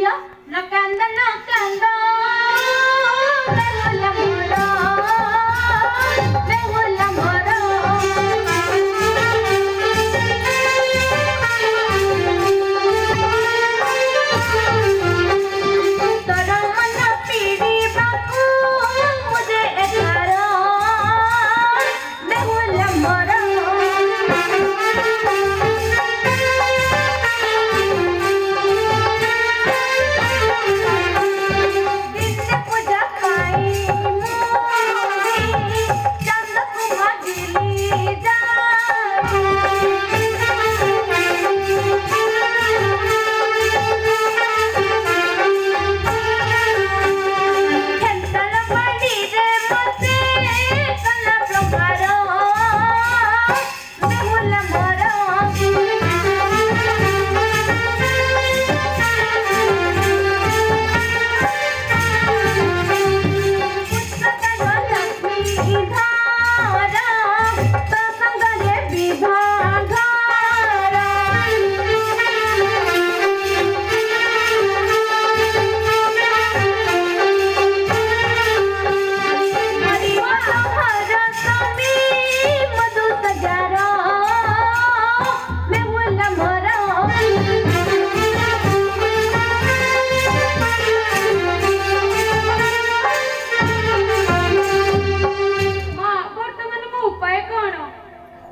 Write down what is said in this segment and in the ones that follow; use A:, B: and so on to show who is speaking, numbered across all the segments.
A: ଝିଅ ନ କାନ୍ଦ ନ କାନ୍ଦ ବେହୁଲା ମୋର ବେହୁଲା ମୋର ତୋର ମନ ପିଡ଼ିବାକୁ ମୁଝେ ଏଥର ବେହୁଲା ମୋର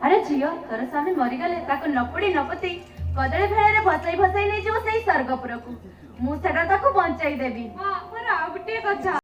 A: अरे झियो तोर स्वामी मरीगले ताको नपड़ी नपति कदली भेड़े भसाई भसाई नहीं जीव से स्वर्गपुर को मुझे बंचाई देवी।
B: मोर आ गुटे कथा